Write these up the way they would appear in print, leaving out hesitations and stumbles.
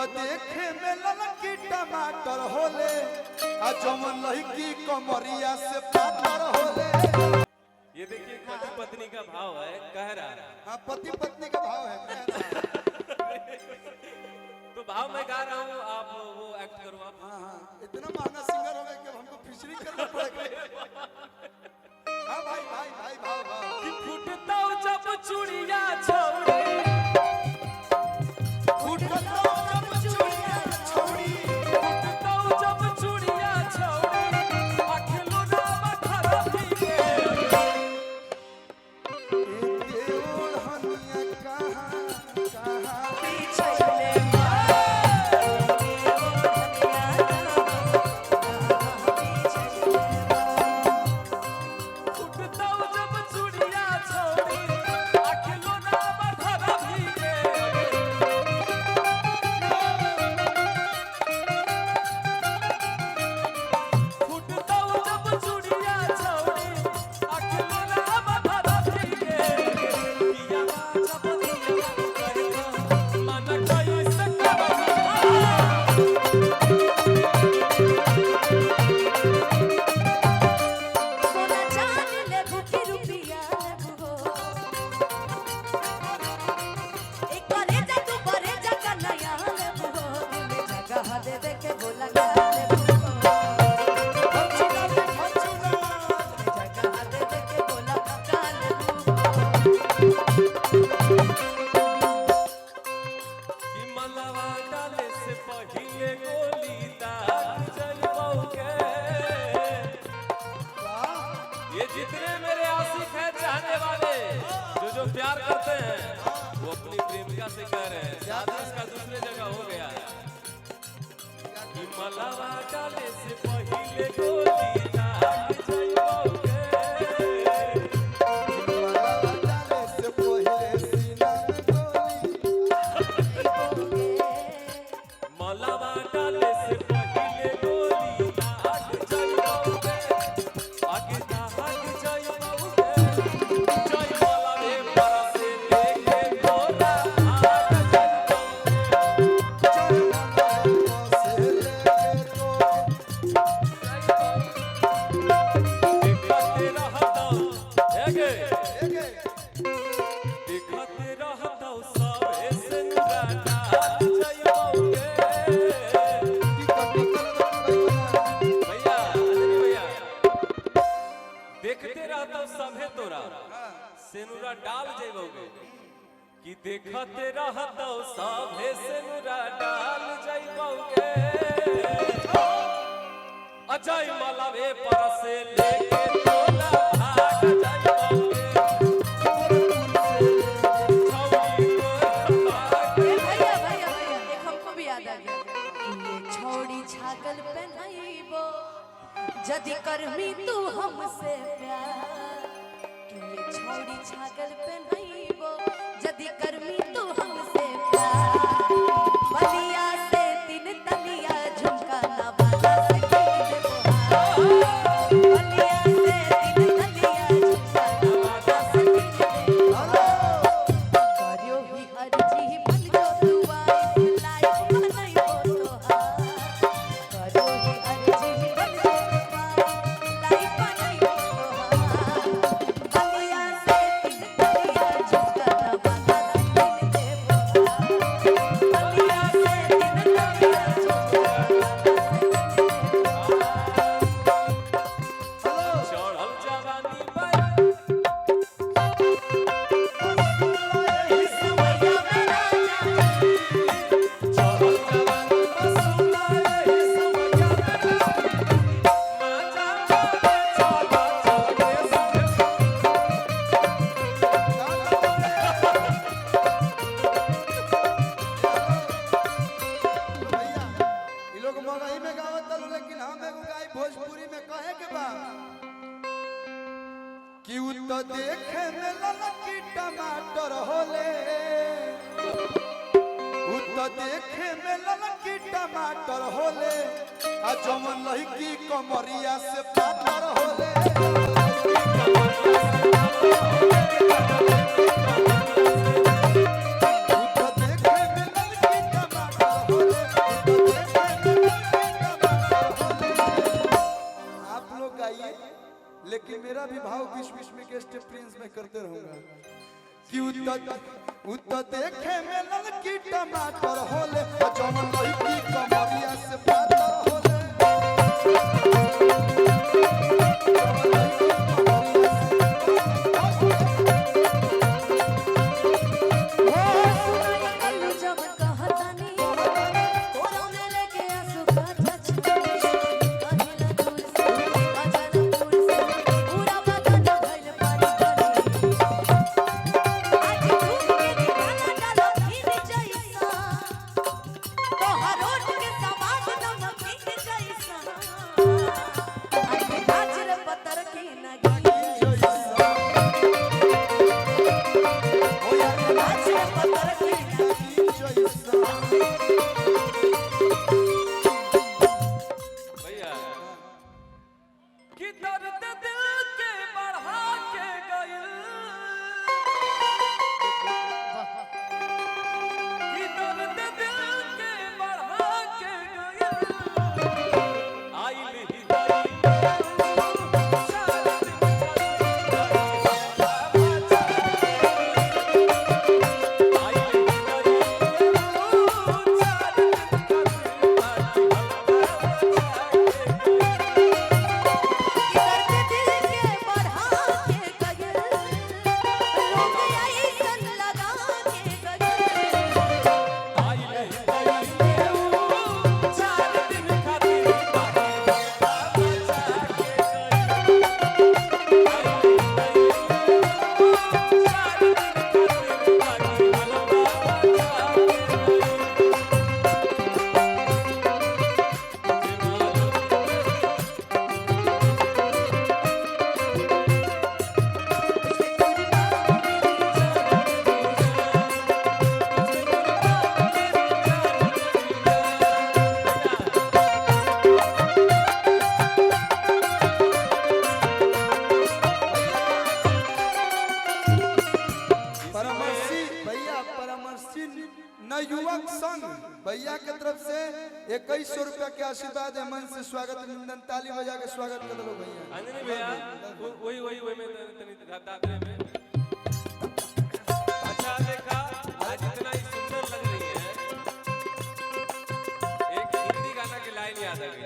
तो देखे में ललकी टमाटर होले आ जमन लहकी कमरिया से पातर होले। ये देखिए पति पत्नी का भाव है, कह रहा है। हाँ पति पत्नी का भाव है, कह रहा है। तो भाव मैं गा रहा हूँ, आप वो एक्ट करो आप। हाँ हाँ, इतना महंगा सिंगर हो गया कि हमको फिशरी करना पड़ेगा। हाँ भाई भाई भाई भाव भाव। कि फुटता जब चूड़िया छोड़ी, जो प्यार करते हैं वो अपनी प्रेमिका से कह रहे हैं, शादी इसका दूसरे जगह हो गया है। कि मलावा डाले से पहिले गोली दाग जाइबोगे, मलावा डाले से पहिले सीना में गोली, मलावा डाले से पहिले गोली दाग जाइबोगे, आगे दाग जाइबोगे। देखते रहता सभे तोरा सेनुरा डाल जाइबोगे, कि देखते रहता सभे सेनुरा डाल जाइबोगे। अजय मलावे पर से लेके तोला भाग जाइबोगे। भैया भैया भैया एक हमको भी याद आ गया कि ये छोड़ी छागल पहनाइबो जदी करमी तू हमसे प्यार, कि ये छोड़ी छागल पहनाइबो जदी करमी तू हमसे प्यार। बलिया से तीन तलिया झुमका ना बाला से देबो, बलिया से तीन तलिया झुमका ना बाला से देबो। करियो ही अर्जी बन जो तू आई लाइफ बनाइबो तोहार, करियो ही अर्जी बन जो तू आई लाइफ बनाइबो तोहार। बलिया से तीन तलिया झुमका ना बाला से देबो, बलिया से तीन तलिया झुमका चढ़ल जवानी पर मगही में गावत तलू, लेकिन हम एगो गाय भोजपुरी में कहे के बा कि उ तो देखे में ललकी टमाटर होले, उ तो देखे में ललकी टमाटर होले आ जमन लहकी कमरिया से पातर होले। उ तो देखे में ललकी टमाटर होले कि उत देखे में ललकी टमाटर होले जवन लड़की कमरिया से पातर होले युवक संघ भैया के तरफ से 2100 रुपया के आशीर्वाद है। मन से स्वागत अभिनंदन ताली बजा के स्वागत कर दो भैया। अंजनी भैया वही में तनी दादरे में अच्छा देखा आज इतना ही सुंदर लग रही है। एक हिंदी गाना की लाइन याद आ गई,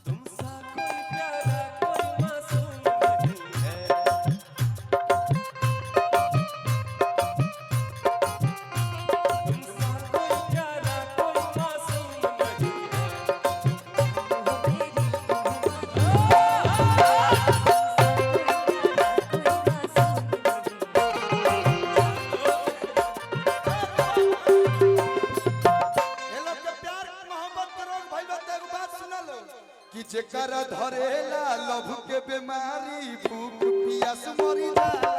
तुमसा कोई प्यारा कोई मासूम नहीं है, तुमसा कोई प्यारा कोई मासूम नहीं कि जेकर धरेला लभ के बीमारी भूख पियास मरी जाला।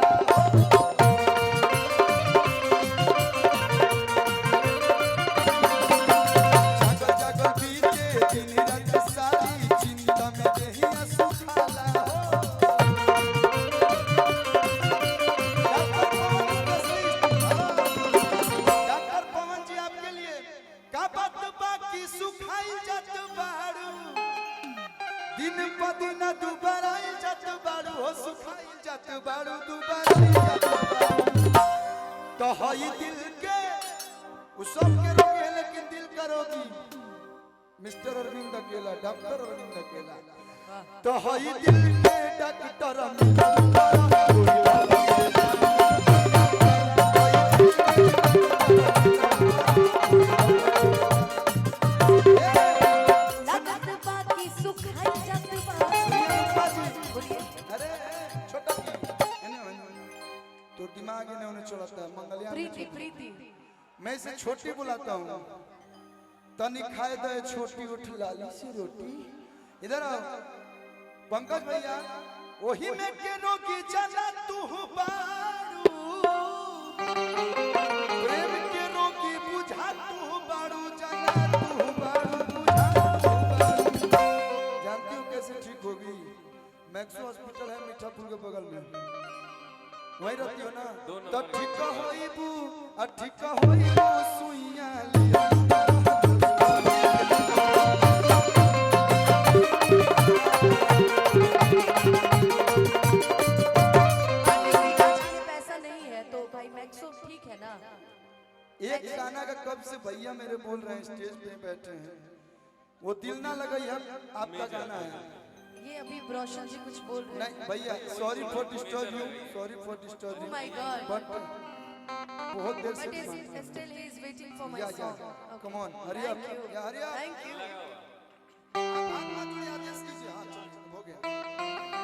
जागल जागल बीते दिन रात सारी चिंता में देहिया सुखाला हो। डॉक्टर पवन जी आपके लिए का बात बाकी सुखाई जात बाड़ू, दिन प दिन दुबारा जात बाड़ू हो, सुखाई जात बाड़ू दुबारा जात बाड़ू। तो हई दिल के उ सब के रोगे लेकिन दिल का रोगी मिस्टर अरविंद अकेला, डॉक्टर अरविंद अकेला। तो हई दिल के डॉक्टर तो दिमाग इन्हें उन्हें चलाता है। मंगलिया प्रीति मैं इसे छोटी बुलाता हूँ, तनी खाए दे छोटी उठ लाली सी रोटी। इधर आओ पंकज भैया, वही में के रोगी जाना तू बारू, प्रेम के रोगी बुझा तू बारू, जाना तू बारू बुझा तू बारू। जानती हूँ कैसे ठीक होगी? मैक्सो हॉस्पिटल है मीठापुर के बगल में, वही रहती हो ना? तो ठीक होइबू ठीक होइबू सुइया लिया। पैसा नहीं एक गाना का कब से भैया मेरे बोल रहे हैं, स्टेज पे बैठे हैं, वो दिल ना लगा आपका गाना है। ये अभी रोशन जी कुछ बोल रहे हैं। नहीं भैया, sorry for disturb you, sorry for disturb Oh you, my God. बट बहुत देर से But still he is waiting for my या song. Okay. Come on, hurry up, Thank you. या हरी अप, Thank you. हाथ जोड़िए, आदेश कीजिए, हाँ चलिए, हो गया।